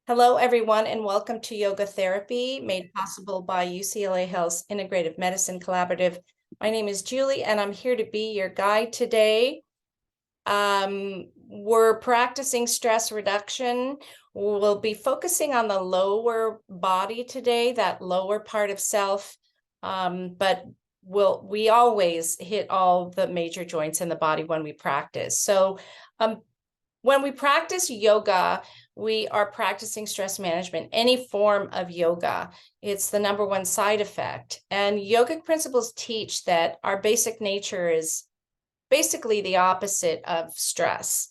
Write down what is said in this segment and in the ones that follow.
Hello, everyone, and welcome to Yoga Therapy, made possible by UCLA Health's Integrative Medicine Collaborative. My name is Julie, and I'm here to be your guide today. We're practicing stress reduction. We'll be focusing on the lower body today, that lower part of self, but we always hit all the major joints in the body when we practice. So when we practice yoga, we are practicing stress management, any form of yoga. It's the number one side effect. And yogic principles teach that our basic nature is basically the opposite of stress.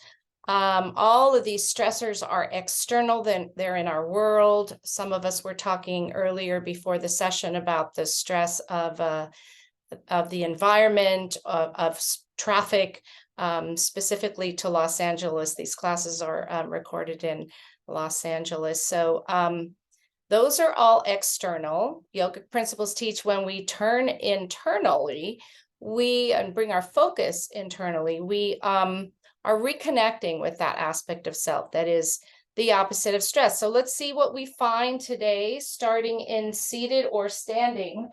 All of these stressors are external, then they're in our world. Some of us were talking earlier before the session about the stress of the environment, of traffic, specifically to Los Angeles. These classes are recorded in Los Angeles. So those are all external. Yogic principles teach when we turn internally, and bring our focus internally, we are reconnecting with that aspect of self that is the opposite of stress. So let's see what we find today, starting in seated or standing.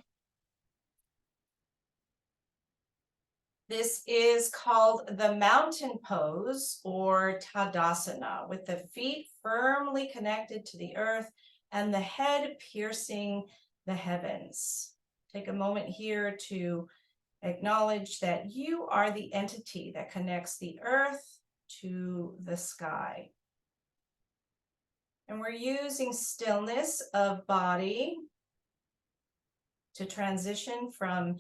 This is called the mountain pose, or Tadasana, with the feet firmly connected to the earth and the head piercing the heavens. Take a moment here to acknowledge that you are the entity that connects the earth to the sky. And we're using stillness of body to transition from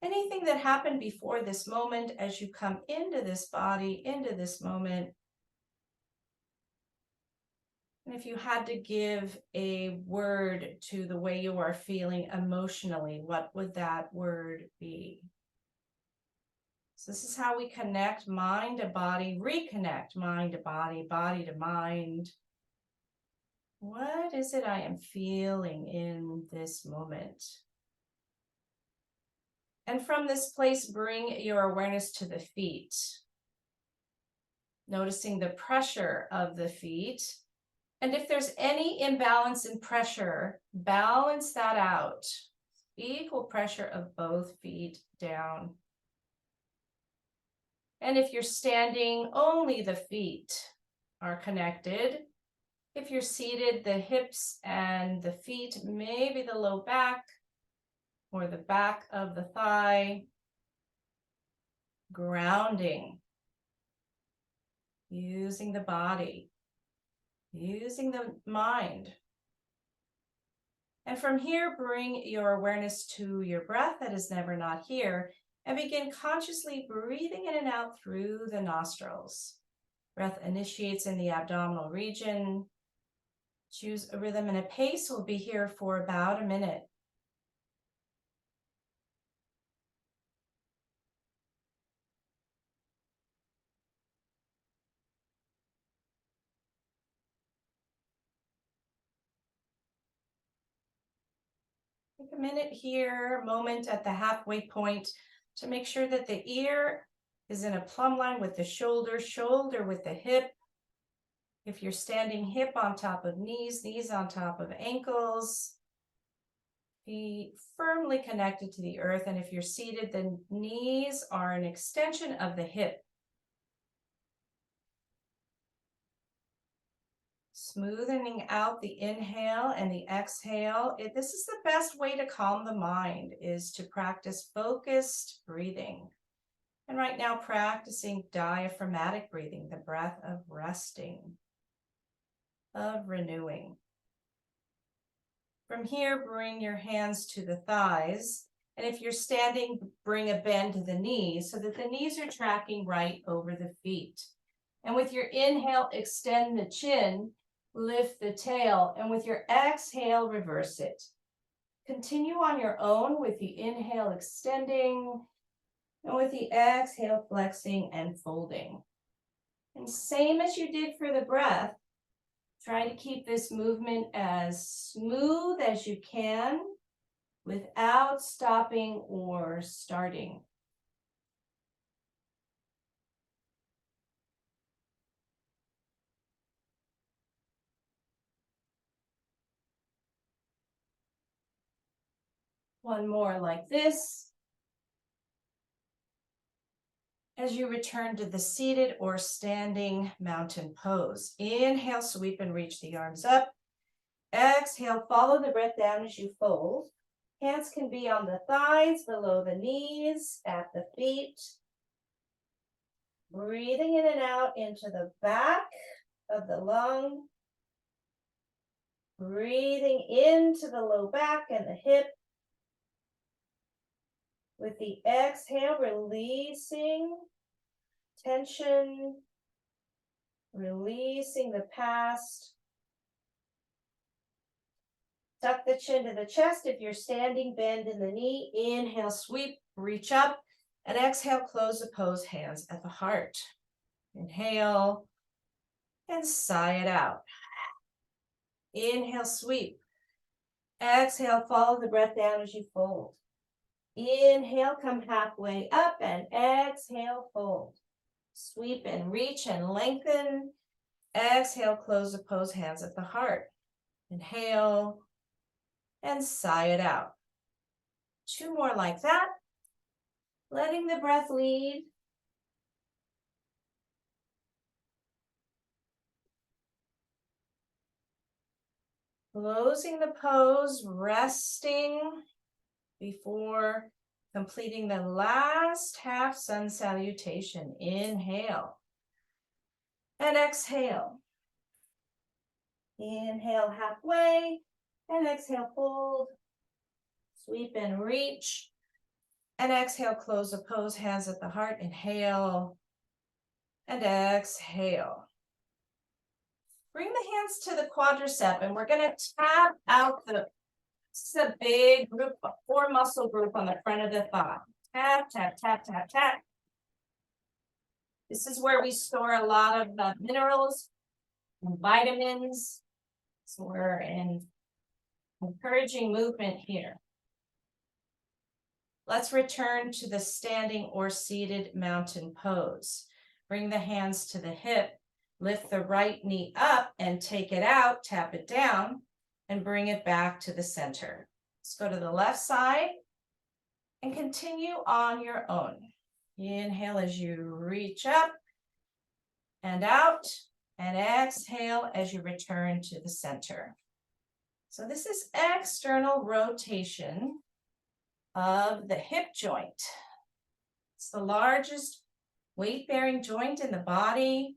anything that happened before this moment as you come into this body, into this moment. And if you had to give a word to the way you are feeling emotionally, what would that word be? So this is how we connect mind to body, reconnect mind to body, body to mind. What is it I am feeling in this moment? And from this place, bring your awareness to the feet. Noticing the pressure of the feet. And if there's any imbalance in pressure, balance that out. Equal pressure of both feet down. And if you're standing, only the feet are connected. If you're seated, the hips and the feet, maybe the low back or the back of the thigh. Grounding. Using the body. Using the mind. And from here, bring your awareness to your breath that is never not here, and begin consciously breathing in and out through the nostrils. Breath initiates in the abdominal region. Choose a rhythm and a pace. We'll be here for about a minute. Take a minute here, moment at the halfway point to make sure that the ear is in a plumb line with the shoulder, shoulder with the hip. If you're standing, hip on top of knees, knees on top of ankles. Feet firmly connected to the earth. And if you're seated, the knees are an extension of the hip. Smoothing out the inhale and the exhale. This is the best way to calm the mind, is to practice focused breathing. And right now, practicing diaphragmatic breathing, the breath of resting, of renewing. From here, bring your hands to the thighs. And if you're standing, bring a bend to the knees so that the knees are tracking right over the feet. And with your inhale, extend the chin, lift the tail, and with your exhale, reverse it. Continue on your own with the inhale extending, and with the exhale flexing and folding. And same as you did for the breath, try to keep this movement as smooth as you can without stopping or starting. One more like this. As you return to the seated or standing mountain pose. Inhale, sweep and reach the arms up. Exhale, follow the breath down as you fold. Hands can be on the thighs, below the knees, at the feet. Breathing in and out into the back of the lung. Breathing into the low back and the hip. With the exhale, releasing tension, releasing the past. Tuck the chin to the chest. If you're standing, bend in the knee. Inhale, sweep, reach up. And exhale, close the pose, hands at the heart. Inhale and sigh it out. Inhale, sweep. Exhale, follow the breath down as you fold. Inhale, come halfway up and exhale, fold. Sweep and reach and lengthen. Exhale, close the pose, hands at the heart. Inhale and sigh it out. Two more like that. Letting the breath lead. Closing the pose, resting before completing the last half sun salutation. Inhale and exhale. Inhale halfway and exhale, fold. Sweep and reach. And exhale, close the pose, hands at the heart. Inhale and exhale. Bring the hands to the quadricep, and we're going to tap out this is a big group, a 4 muscle group on the front of the thigh. Tap, tap, tap, tap, tap. This is where we store a lot of minerals and vitamins. So we're encouraging movement here. Let's return to the standing or seated mountain pose. Bring the hands to the hip. Lift the right knee up and take it out, tap it down, and bring it back to the center. Let's go to the left side and continue on your own. Inhale as you reach up and out, and exhale as you return to the center. So this is external rotation of the hip joint. It's the largest weight-bearing joint in the body.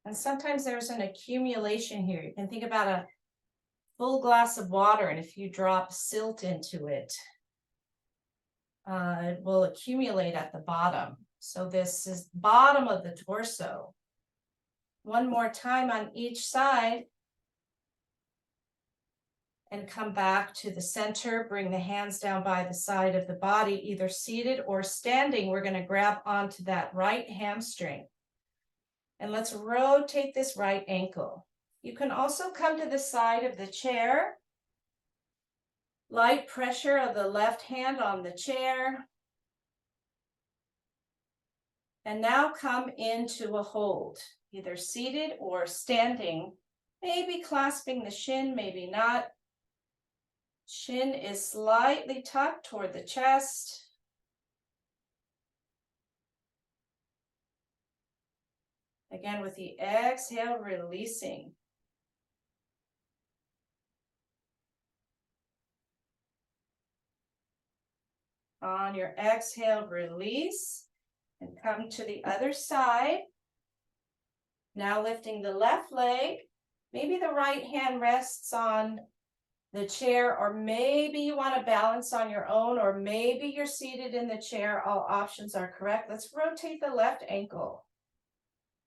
And sometimes there's an accumulation here. You can think about a full glass of water, and if you drop silt into it, it will accumulate at the bottom. So this is bottom of the torso. One more time on each side. And come back to the center. Bring the hands down by the side of the body, either seated or standing. We're going to grab onto that right hamstring. And let's rotate this right ankle. You can also come to the side of the chair. Light pressure of the left hand on the chair. And now come into a hold, either seated or standing, maybe clasping the shin, maybe not. Chin is slightly tucked toward the chest. Again, with the exhale, releasing. On your exhale, release and come to the other side. Now lifting the left leg. Maybe the right hand rests on the chair, or maybe you want to balance on your own, or maybe you're seated in the chair. All options are correct. Let's rotate the left ankle.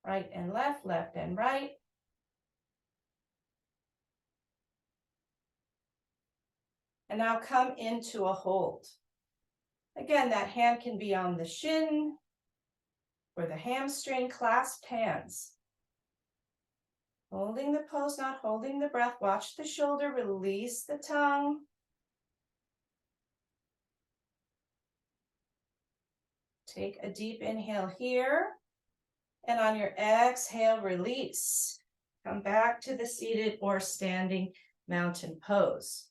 Right and left and right. And now come into a hold. Again, that hand can be on the shin or the hamstring, clasped hands. Holding the pose, not holding the breath. Watch the shoulder, release the tongue. Take a deep inhale here. And on your exhale, release. Come back to the seated or standing mountain pose.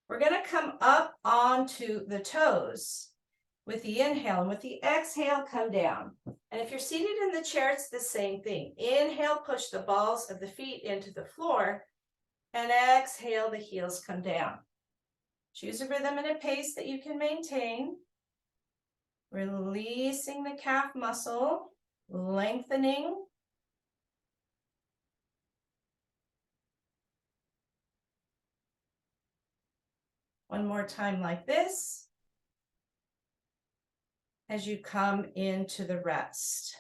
We're going to come up onto the toes with the inhale, and with the exhale, come down. And if you're seated in the chair, it's the same thing. Inhale, push the balls of the feet into the floor, and exhale, the heels come down. Choose a rhythm and a pace that you can maintain. Releasing the calf muscle, lengthening. One more time like this. As you come into the rest.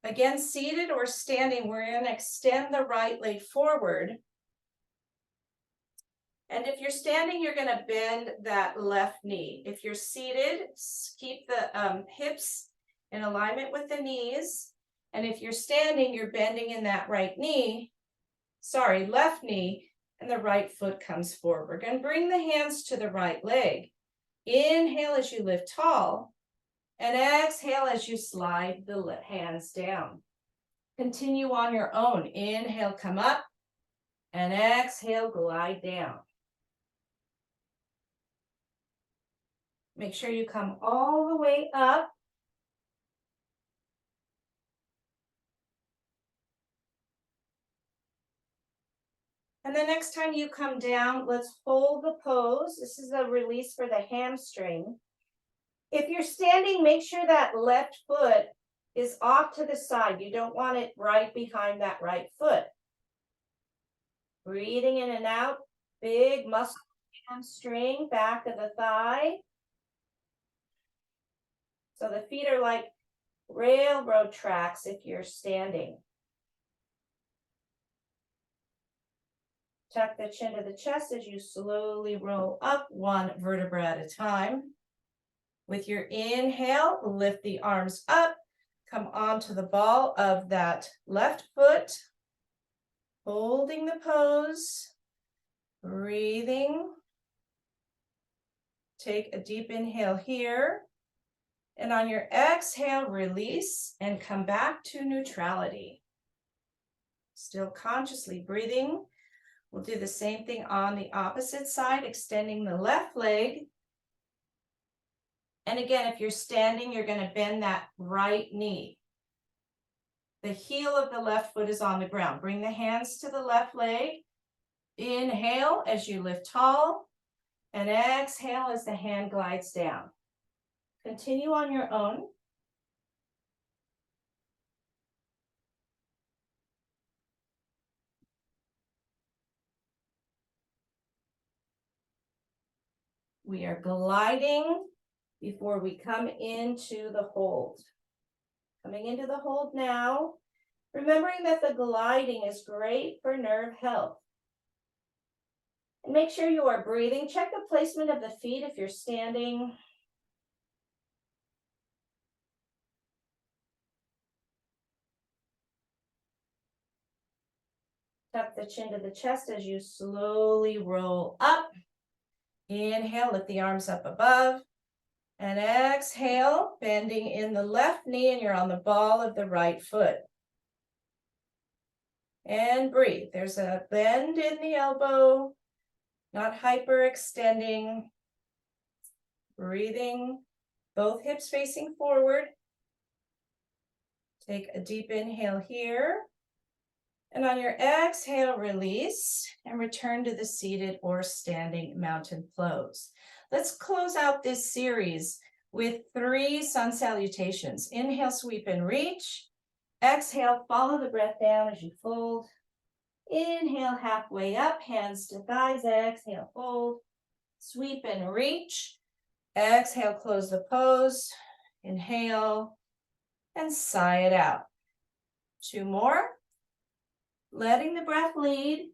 Again, seated or standing, we're going to extend the right leg forward. And if you're standing, you're going to bend that left knee. If you're seated, keep the hips in alignment with the knees. And if you're standing, you're bending in that left knee, and the right foot comes forward. We're going to bring the hands to the right leg. Inhale as you lift tall, and exhale as you slide the hands down. Continue on your own. Inhale, come up, and exhale, glide down. Make sure you come all the way up. And the next time you come down, let's hold the pose. This is a release for the hamstring. If you're standing, make sure that left foot is off to the side. You don't want it right behind that right foot. Breathing in and out, big muscle hamstring, back of the thigh. So the feet are like railroad tracks if you're standing. Tuck the chin to the chest as you slowly roll up one vertebra at a time. With your inhale, lift the arms up, come onto the ball of that left foot, holding the pose, breathing. Take a deep inhale here. And on your exhale, release and come back to neutrality. Still consciously breathing. We'll do the same thing on the opposite side, extending the left leg. And again, if you're standing, you're going to bend that right knee. The heel of the left foot is on the ground. Bring the hands to the left leg. Inhale as you lift tall, and exhale as the hand glides down. Continue on your own. We are gliding before we come into the hold. Coming into the hold now, remembering that the gliding is great for nerve health. And make sure you are breathing. Check the placement of the feet if you're standing. Tuck the chin to the chest as you slowly roll up. Inhale, lift the arms up above. And exhale, bending in the left knee, and you're on the ball of the right foot. And breathe. There's a bend in the elbow, not hyperextending. Breathing, both hips facing forward. Take a deep inhale here. And on your exhale, release and return to the seated or standing mountain pose. Let's close out this series with 3 sun salutations. Inhale, sweep and reach. Exhale, follow the breath down as you fold. Inhale, halfway up, hands to thighs. Exhale, fold. Sweep and reach. Exhale, close the pose. Inhale, and sigh it out. 2 more. Letting the breath lead.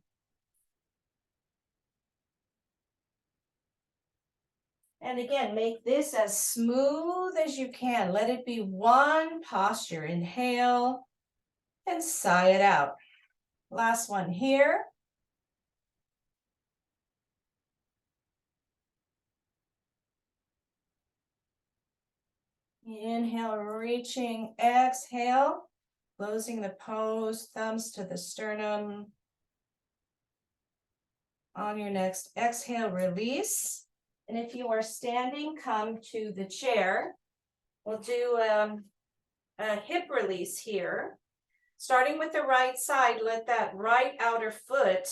And again, make this as smooth as you can. Let it be one posture. Inhale and sigh it out. Last one here. Inhale, reaching, exhale, closing the pose, thumbs to the sternum. On your next exhale, release. And if you are standing, come to the chair. We'll do a hip release here. Starting with the right side, let that right outer foot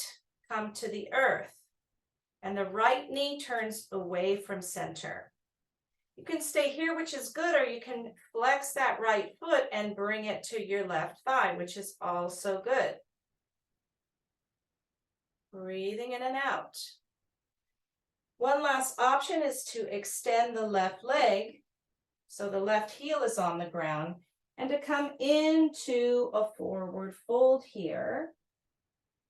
come to the earth. And the right knee turns away from center. You can stay here, which is good, or you can flex that right foot and bring it to your left thigh, which is also good. Breathing in and out. One last option is to extend the left leg, so the left heel is on the ground, and to come into a forward fold here.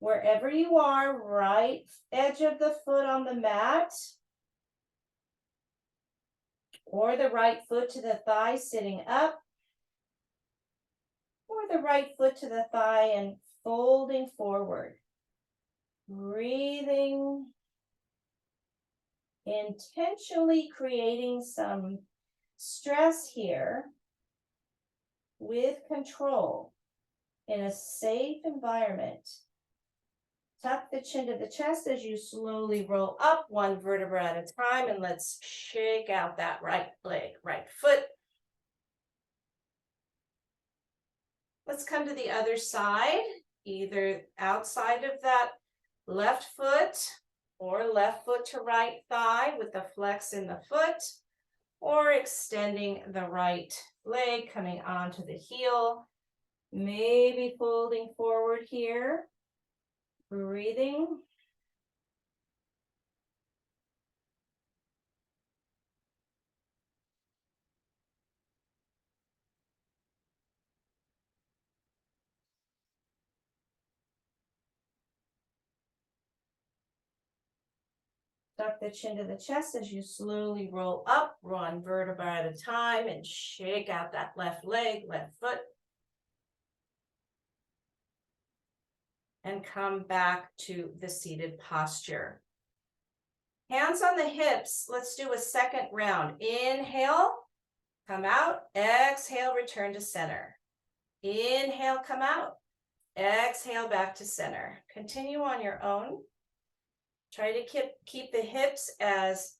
Wherever you are, right edge of the foot on the mat, or the right foot to the thigh sitting up, or the right foot to the thigh and folding forward. Breathing, intentionally creating some stress here with control in a safe environment. Tuck the chin to the chest as you slowly roll up one vertebra at a time, and let's shake out that right leg, right foot. Let's come to the other side, either outside of that left foot or left foot to right thigh with the flex in the foot, or extending the right leg coming onto the heel, maybe folding forward here. Breathing. Tuck the chin to the chest as you slowly roll up, one vertebra at a time, and shake out that left leg, left foot. And come back to the seated posture. Hands on the hips. Let's do a second round. Inhale, come out. Exhale, return to center. Inhale, come out. Exhale, back to center. Continue on your own. Try to keep the hips as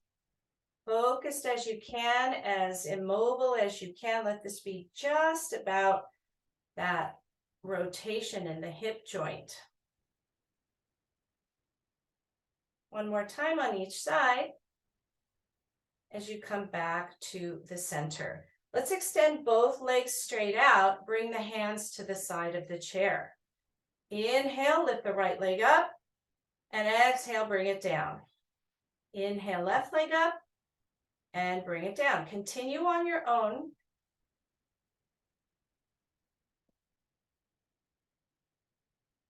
focused as you can, as immobile as you can. Let this be just about that rotation in the hip joint. One more time on each side as you come back to the center. Let's extend both legs straight out. Bring the hands to the side of the chair. Inhale, lift the right leg up, and exhale, bring it down. Inhale, left leg up, and bring it down. Continue on your own.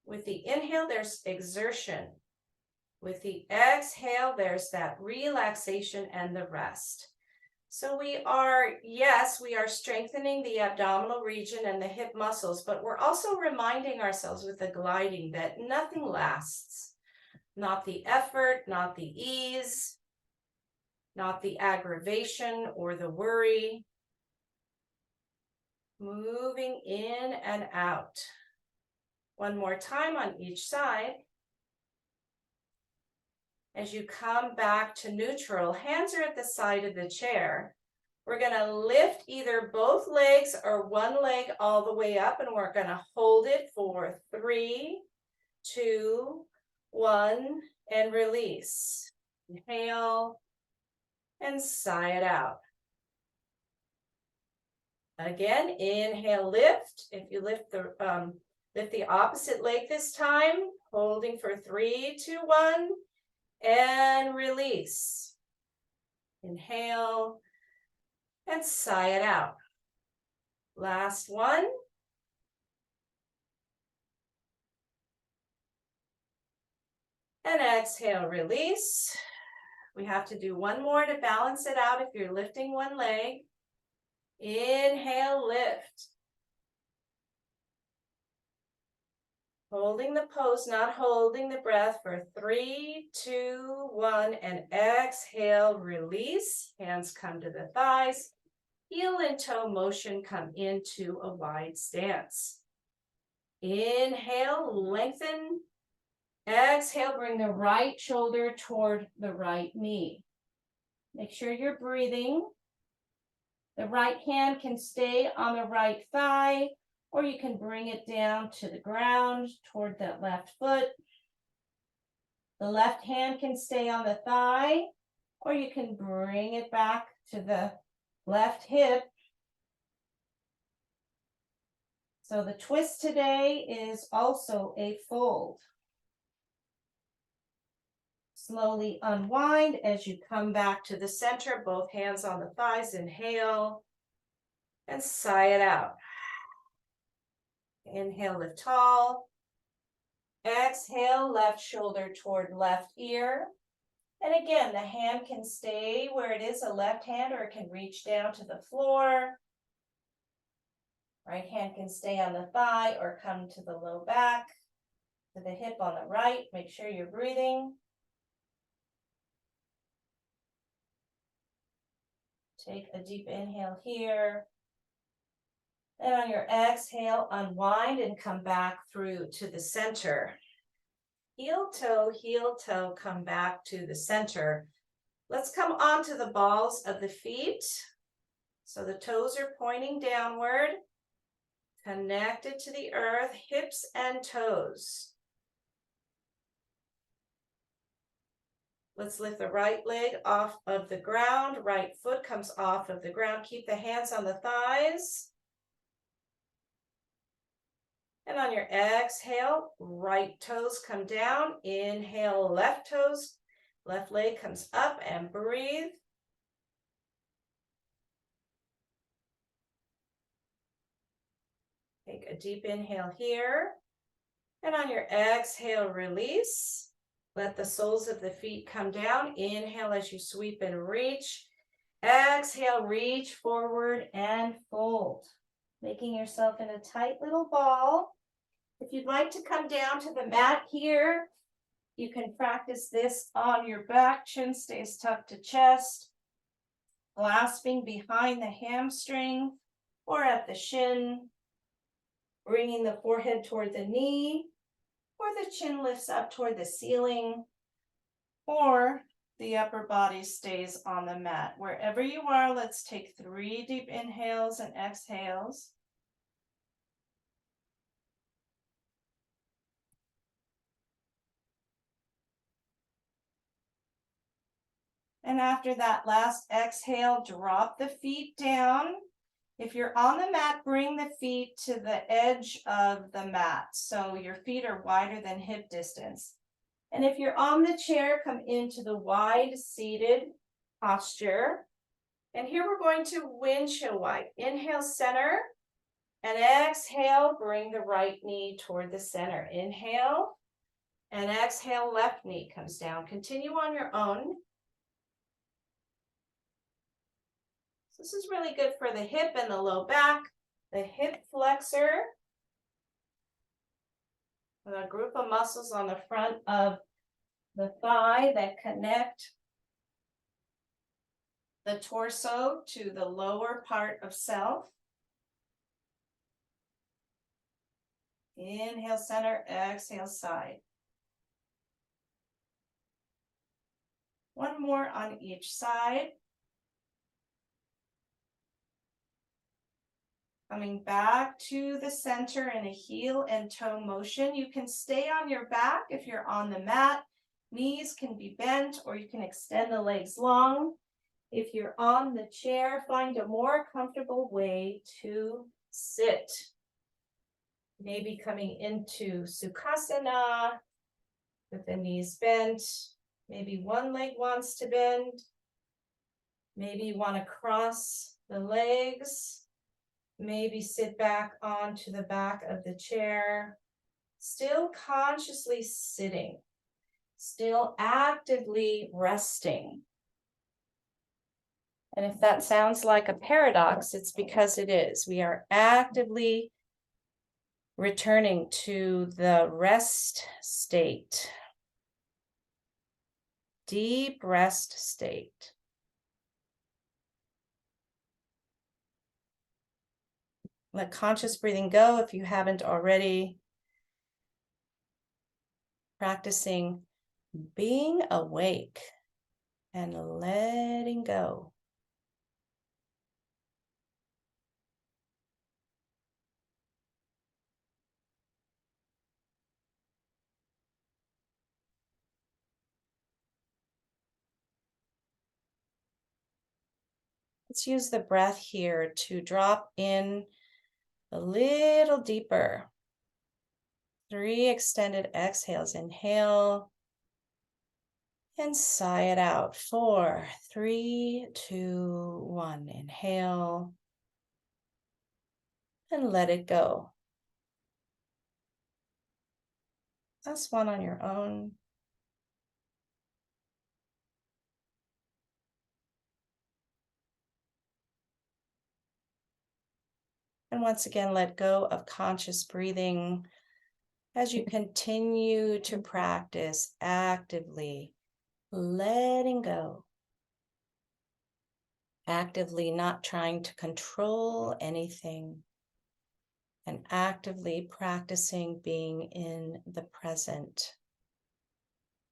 With the inhale, there's exertion. With the exhale, there's that relaxation and the rest. So we are strengthening the abdominal region and the hip muscles, but we're also reminding ourselves with the gliding that nothing lasts. Not the effort, not the ease, not the aggravation or the worry. Moving in and out. One more time on each side. As you come back to neutral, hands are at the side of the chair. We're going to lift either both legs or one leg all the way up, and we're going to hold it for 3, 2, 1, and release. Inhale and sigh it out. Again, inhale, lift. If you lift the opposite leg this time, holding for 3, 2, 1. And release. Inhale and sigh it out. Last one. And exhale, release. We have to do one more to balance it out if you're lifting one leg. Inhale, lift. Holding the pose, not holding the breath for 3, 2, 1, and exhale, release. Hands come to the thighs. Heel and toe motion come into a wide stance. Inhale, lengthen. Exhale, bring the right shoulder toward the right knee. Make sure you're breathing. The right hand can stay on the right thigh, or you can bring it down to the ground toward that left foot. The left hand can stay on the thigh, or you can bring it back to the left hip. So the twist today is also a fold. Slowly unwind as you come back to the center, both hands on the thighs. Inhale and sigh it out. Inhale, lift tall. Exhale, left shoulder toward left ear. And again, the hand can stay where it is, a left hand, or it can reach down to the floor. Right hand can stay on the thigh or come to the low back, to the hip on the right. Make sure you're breathing. Take a deep inhale here. And on your exhale, unwind and come back through to the center. Heel toe, come back to the center. Let's come onto the balls of the feet. So the toes are pointing downward, connected to the earth, hips and toes. Let's lift the right leg off of the ground. Right foot comes off of the ground. Keep the hands on the thighs. And on your exhale, right toes come down. Inhale, left toes. Left leg comes up and breathe. Take a deep inhale here. And on your exhale, release. Let the soles of the feet come down. Inhale as you sweep and reach. Exhale, reach forward and fold. Making yourself in a tight little ball. If you'd like to come down to the mat here, you can practice this on your back. Chin stays tucked to chest. Clasping behind the hamstring or at the shin. Bringing the forehead toward the knee, or the chin lifts up toward the ceiling, or the upper body stays on the mat. Wherever you are, let's take 3 deep inhales and exhales. And after that last exhale, drop the feet down. If you're on the mat, bring the feet to the edge of the mat, so your feet are wider than hip distance. And if you're on the chair, come into the wide seated posture. And here we're going to windshield wide. Inhale, center, and exhale, bring the right knee toward the center. Inhale, and exhale, left knee comes down. Continue on your own. This is really good for the hip and the low back, the hip flexor, and a group of muscles on the front of the thigh that connect the torso to the lower part of self. Inhale, center, exhale, side. One more on each side. Coming back to the center in a heel and toe motion. You can stay on your back if you're on the mat. Knees can be bent, or you can extend the legs long. If you're on the chair, find a more comfortable way to sit. Maybe coming into Sukhasana with the knees bent. Maybe one leg wants to bend. Maybe you want to cross the legs. Maybe sit back onto the back of the chair. Still consciously sitting. Still actively resting. And if that sounds like a paradox, it's because it is. We are actively returning to the rest state. Deep rest state. Let conscious breathing go if you haven't already. practicing being awake and letting go. Let's use the breath here to drop in a little deeper. 3 extended exhales. Inhale and sigh it out. 4, 3, 2, 1. Inhale and let it go. Last one on your own. And once again, let go of conscious breathing as you continue to practice actively letting go, actively not trying to control anything, and actively practicing being in the present.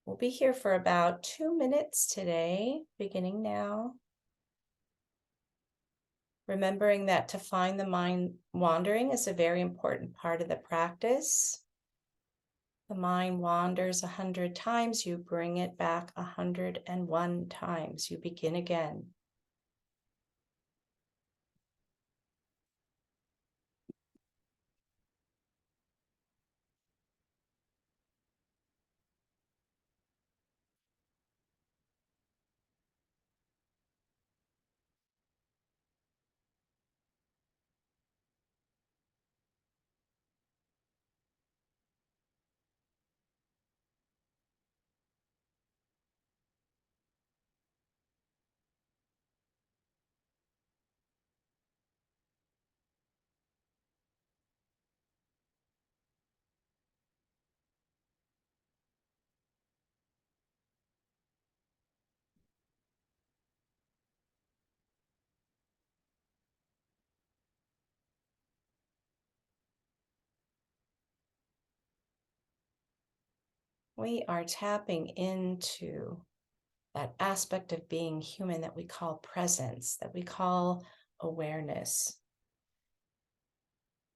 We'll be here for about 2 minutes today, beginning now. Remembering that to find the mind wandering is a very important part of the practice. The mind wanders 100 times, you bring it back 101 times. You begin again. We are tapping into that aspect of being human that we call presence, that we call awareness.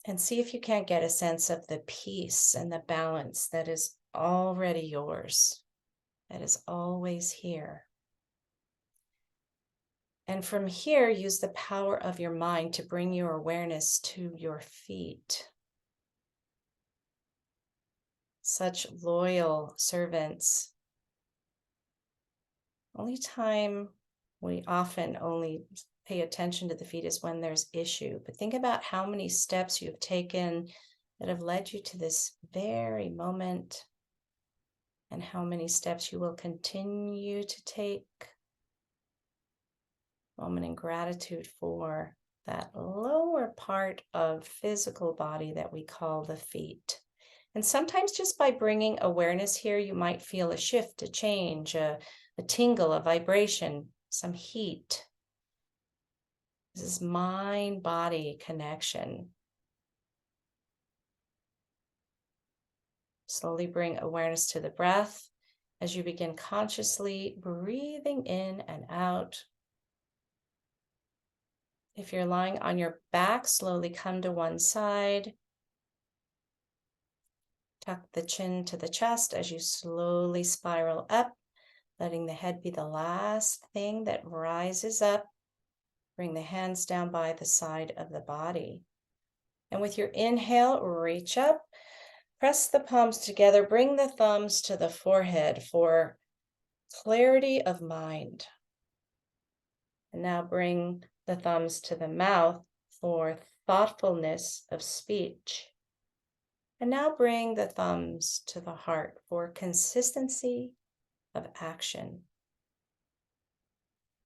And see if you can't get a sense of the peace and the balance that is already yours, that is always here. And from here, use the power of your mind to bring your awareness to your feet. Such loyal servants. Only time we often only pay attention to the feet is when there's issue. But think about how many steps you've taken that have led you to this very moment, and how many steps you will continue to take. Moment in gratitude for that lower part of physical body that we call the feet. And sometimes just by bringing awareness here, you might feel a shift, a change, a tingle, a vibration, some heat. This is mind-body connection. Slowly bring awareness to the breath as you begin consciously breathing in and out. If you're lying on your back, slowly come to one side. Tuck the chin to the chest as you slowly spiral up, letting the head be the last thing that rises up. Bring the hands down by the side of the body. And with your inhale, reach up, press the palms together, bring the thumbs to the forehead for clarity of mind. And now bring the thumbs to the mouth for thoughtfulness of speech. And now bring the thumbs to the heart for consistency of action.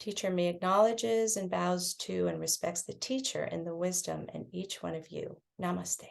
Teacher me acknowledges and bows to and respects the teacher and the wisdom in each one of you. Namaste.